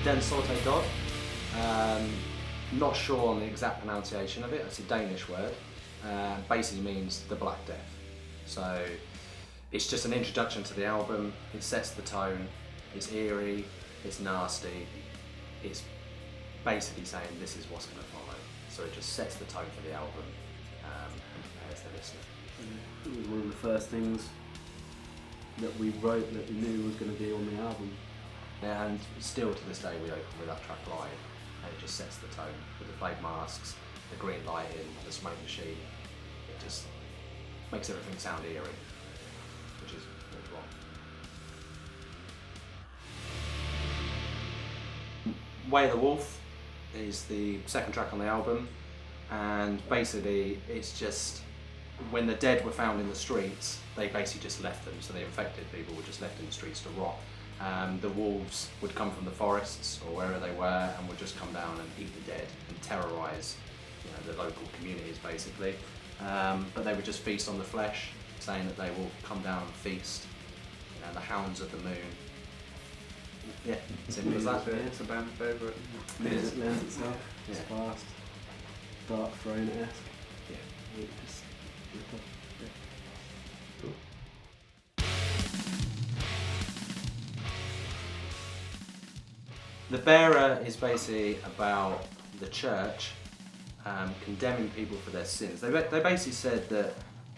Den Sorte Dod. Not sure on the exact pronunciation of it. It's a Danish word. Basically means the Black Death. So it's just an introduction to the album. It sets the tone. It's eerie. It's nasty. It's basically saying this is what's going to follow. So it just sets the tone for the album and prepares the listener. It was one of the first things that we wrote that we knew was going to be on the album. And still to this day we open with that track live, and it just sets the tone with the plague masks, the green lighting, the smoke machine. It just makes everything sound eerie, which is wrong. Way of the Wolf is the second track on the album, and basically it's just when the dead were found in the streets, they basically just left them, so the infected people were just left in the streets to rot. The wolves would come from the forests or wherever they were and would just come down and eat the dead and terrorise, the local communities basically. But they would just feast on the flesh, saying that they will come down and feast. The hounds of the moon. Yeah, simple as that. It's a band favourite. Music lends itself. It's Yeah. fast. Dark Throne-esque. Yeah. Just, The Bearer is basically about the church condemning people for their sins. They basically said that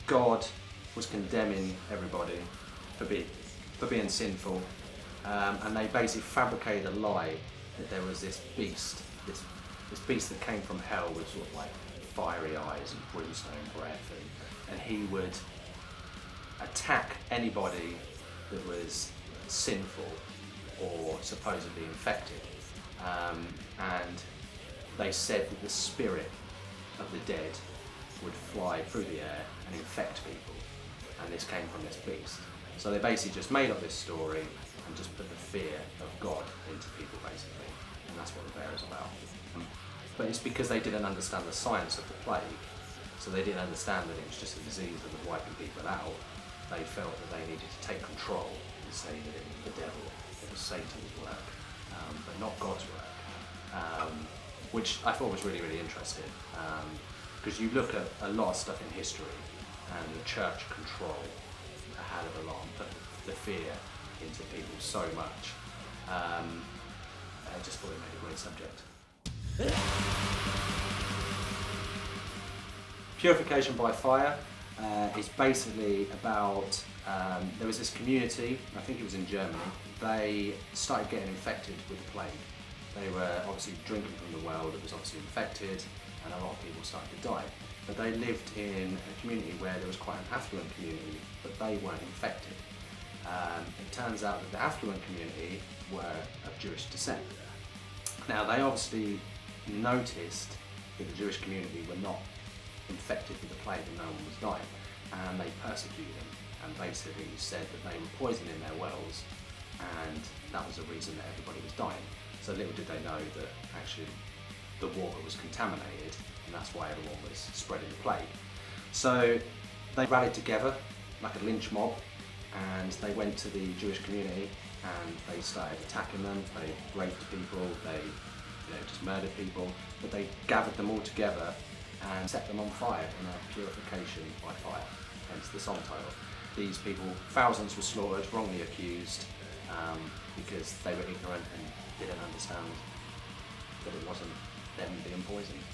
God was condemning everybody for being sinful, and they basically fabricated a lie that there was this beast that came from hell with sort of like fiery eyes and brimstone breath, and he would attack anybody that was sinful or supposedly infected, and they said that the spirit of the dead would fly through the air and infect people, and this came from this beast. So they basically just made up this story and just put the fear of God into people basically, and that's what the Bear is about. But it's because they didn't understand the science of the plague, so they didn't understand that it was just a disease that was wiping people out. They felt that they needed to take control and say that it was the devil, it was Satan's work, but not God's work, which I thought was really, really interesting, because you look at a lot of stuff in history and the church control a hell of a lot and put the fear into people so much. I just thought it made a great subject. Purification by Fire is basically about, there was this community, I think it was in Germany, they started getting infected with the plague. They were obviously drinking from the well that was obviously infected, and a lot of people started to die. But they lived in a community where there was quite an affluent community, but they weren't infected. It turns out that the affluent community were of Jewish descent. Now they obviously noticed that the Jewish community were not infected with the plague and no one was dying, and they persecuted them and basically said that they were poisoning their wells, and that was the reason that everybody was dying. So little did they know that actually the water was contaminated, and that's why everyone was spreading the plague. So they rallied together like a lynch mob, and they went to the Jewish community and they started attacking them. They raped people, they just murdered people, but they gathered them all together and set them on fire in a purification by fire, hence the song title. These people, thousands were slaughtered, wrongly accused, because they were ignorant and didn't understand that it wasn't them being poisoned.